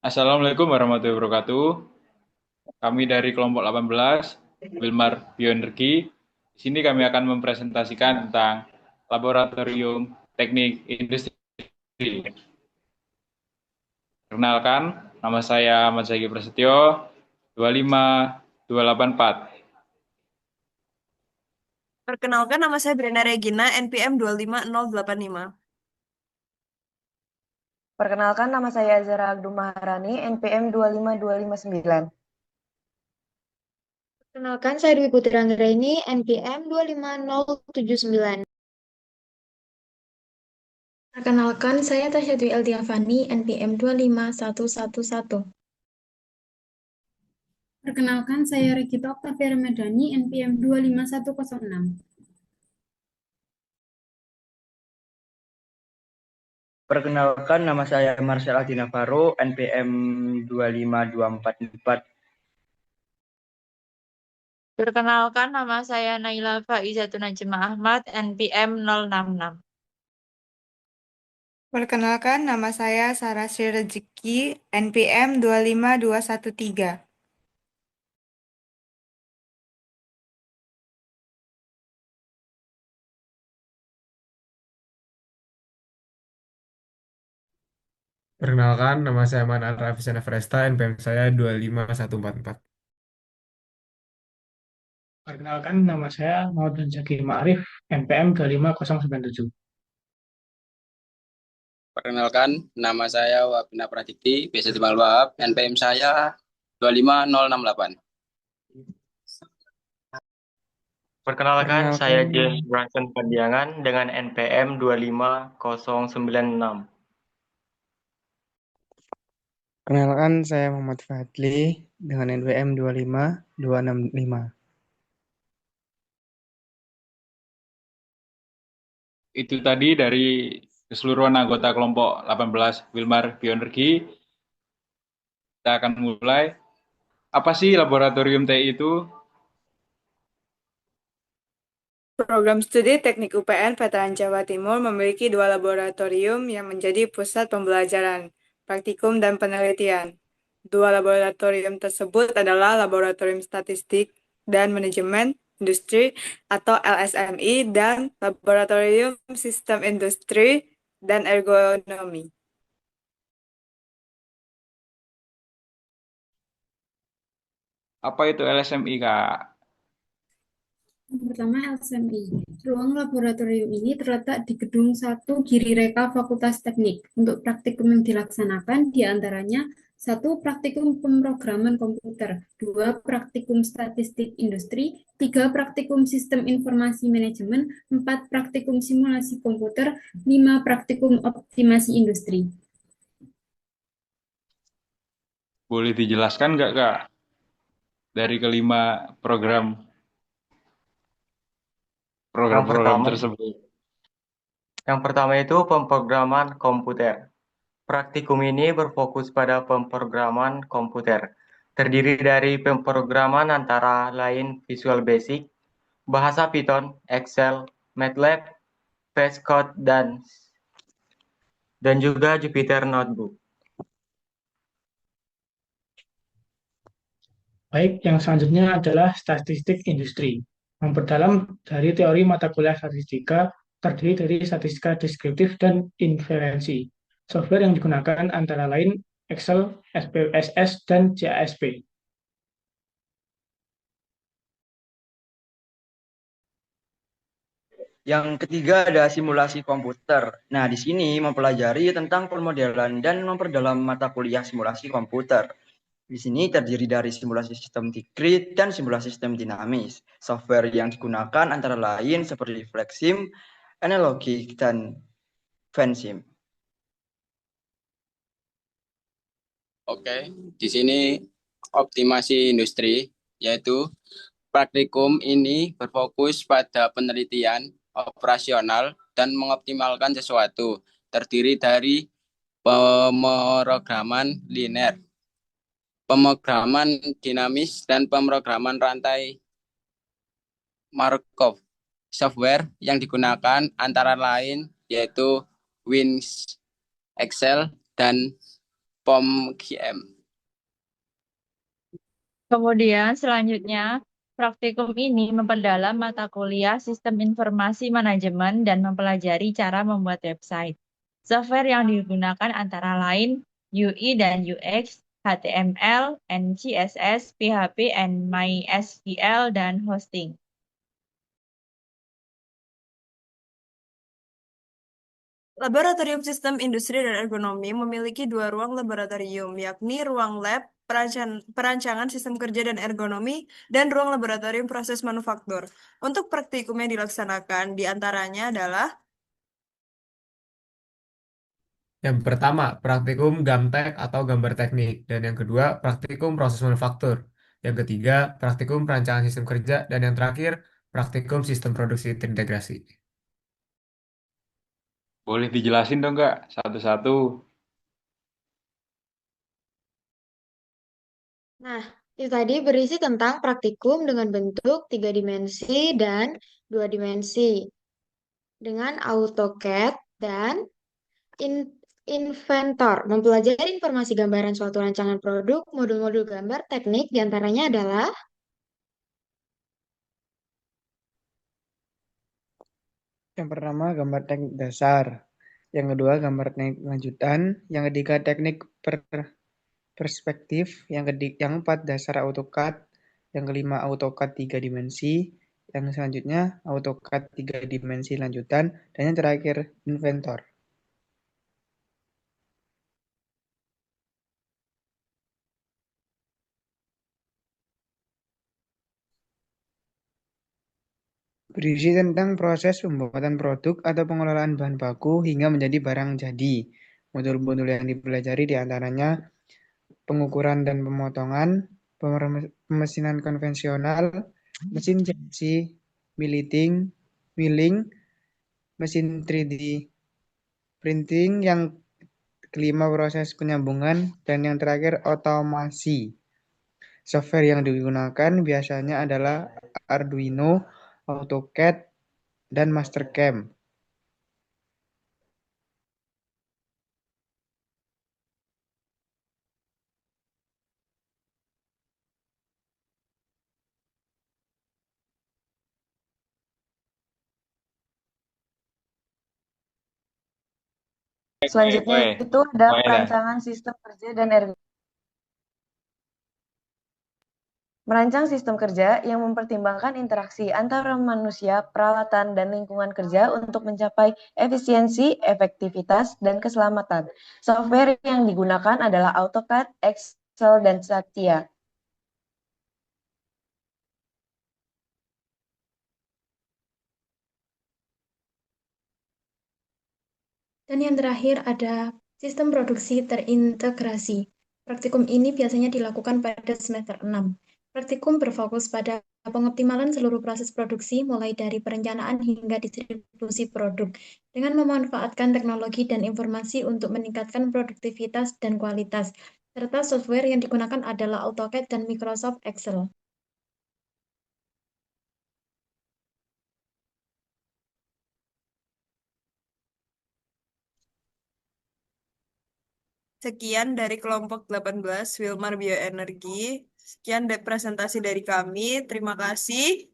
Assalamualaikum warahmatullahi wabarakatuh. Kami dari kelompok 18, Wilmar Bioenergi. Di sini kami akan mempresentasikan tentang Laboratorium Teknik Industri. Perkenalkan, nama saya Ahmad Zaki Prasetyo, 25284. Perkenalkan, nama saya Brenda Regina, NPM 250085. Perkenalkan, nama saya Zara Agdum Maharani, NPM 25259. Perkenalkan, saya Dwi Putri Anggraini, NPM 25079. Perkenalkan, saya Tasya Dwi Eltiafani, NPM 25111. Perkenalkan, saya Regita Oktavia Ramadhani, NPM 251006. Perkenalkan, nama saya Marcel Adi Navarro, NPM 25244. Perkenalkan, nama saya Naila Faizatun Najma Ahmad, NPM 066. Perkenalkan, nama saya Sarah Sri Rezeki, NPM 25213. Perkenalkan, nama saya Manan Rafisana Fresta, NPM saya 25144. Perkenalkan, nama saya Maudun Zaki Ma'arif, NPM 25097. Perkenalkan, nama saya Wabina Pradikti, biasa dipanggil Wahab, NPM saya 25068. Perkenalkan, saya James Branson Pandiangan dengan NPM 25096. Perkenalkan, saya Muhammad Fadli dengan NPM 25265. Itu tadi dari keseluruhan anggota kelompok 18 Wilmar Bioenergi. Kita akan mulai. Apa sih Laboratorium TI itu? Program Studi Teknik UPN Veteran Jawa Timur memiliki dua laboratorium yang menjadi pusat pembelajaran, praktikum, dan penelitian. Dua laboratorium tersebut adalah Laboratorium Statistik dan Manajemen Industri atau LSMI dan Laboratorium Sistem Industri dan Ergonomi. Apa itu LSMI, Kak? Yang pertama, LSMI. Ruang laboratorium ini terletak di Gedung 1 Giri Reka Fakultas Teknik. Untuk praktikum yang dilaksanakan diantaranya: 1. Praktikum pemrograman komputer, 2. Praktikum statistik industri, 3. Praktikum sistem informasi manajemen, 4. Praktikum simulasi komputer, 5. Praktikum optimasi industri. Boleh dijelaskan nggak, Kak, dari kelima program tersebut? Yang pertama itu pemrograman komputer. Praktikum ini berfokus pada pemrograman komputer. Terdiri dari pemrograman antara lain Visual Basic, bahasa Python, Excel, MATLAB, VS Code, dan juga Jupyter Notebook. Baik, yang selanjutnya adalah statistik industri. Memperdalam dari teori mata kuliah statistika terdiri dari statistika deskriptif dan inferensi. Software yang digunakan antara lain Excel, SPSS, dan JASP. Yang ketiga ada simulasi komputer. Nah, di sini mempelajari tentang permodelan dan memperdalam mata kuliah simulasi komputer. Di sini terdiri dari simulasi sistem discrete dan simulasi sistem dinamis. Software yang digunakan antara lain seperti FlexSim, Analogic, dan FanSim. Oke, di sini optimasi industri, yaitu praktikum ini berfokus pada penelitian operasional dan mengoptimalkan sesuatu. Terdiri dari pemrograman linear, pemrograman dinamis, dan pemrograman rantai Markov. Software yang digunakan antara lain yaitu Wins, Excel, dan POM QM. Kemudian selanjutnya, praktikum ini memperdalam mata kuliah Sistem Informasi Manajemen dan mempelajari cara membuat website. Software yang digunakan antara lain UI dan UX, HTML, and CSS, PHP, and MySQL, dan hosting. Laboratorium Sistem Industri dan Ergonomi memiliki dua ruang laboratorium, yakni ruang lab perancangan sistem kerja dan ergonomi, dan ruang laboratorium proses manufaktur. Untuk praktikum yang dilaksanakan, diantaranya adalah Yang pertama, praktikum gamtek atau gambar teknik. Dan yang kedua, praktikum proses manufaktur. Yang ketiga, praktikum perancangan sistem kerja. Dan yang terakhir, praktikum sistem produksi terintegrasi. Boleh dijelasin dong, Kak, satu-satu. Nah, itu tadi berisi tentang praktikum dengan bentuk 3 dimensi dan 2 dimensi. Dengan AutoCAD dan Inventor, mempelajari informasi gambaran suatu rancangan produk, modul-modul gambar teknik diantaranya adalah Yang pertama, gambar teknik dasar. Yang kedua, gambar teknik lanjutan. Yang ketiga, teknik perspektif. Yang empat, dasar AutoCAD. Yang kelima, AutoCAD 3 dimensi. Yang selanjutnya, AutoCAD 3 dimensi lanjutan. Dan yang terakhir, Inventor. Berisi tentang proses pembuatan produk atau pengelolaan bahan baku hingga menjadi barang jadi. Modul-modul yang dipelajari diantaranya pengukuran dan pemotongan, pemesinan konvensional, mesin CNC, milling, mesin 3D printing, yang kelima proses penyambungan, dan yang terakhir otomasi. Software yang digunakan biasanya adalah Arduino, AutoCAD, dan Mastercam. Selanjutnya Oke, itu ada mulai dah. perancangan sistem kerja dan ergonomi. Merancang sistem kerja yang mempertimbangkan interaksi antara manusia, peralatan, dan lingkungan kerja untuk mencapai efisiensi, efektivitas, dan keselamatan. Software yang digunakan adalah AutoCAD, Excel, dan Satya. Dan yang terakhir ada sistem produksi terintegrasi. Praktikum ini biasanya dilakukan pada semester 6. Praktikum berfokus pada pengoptimalan seluruh proses produksi mulai dari perencanaan hingga distribusi produk dengan memanfaatkan teknologi dan informasi untuk meningkatkan produktivitas dan kualitas. Serta software yang digunakan adalah AutoCAD dan Microsoft Excel. sekian dari kelompok 18 Wilmar Bioenergi. Sekian presentasi dari kami. Terima kasih.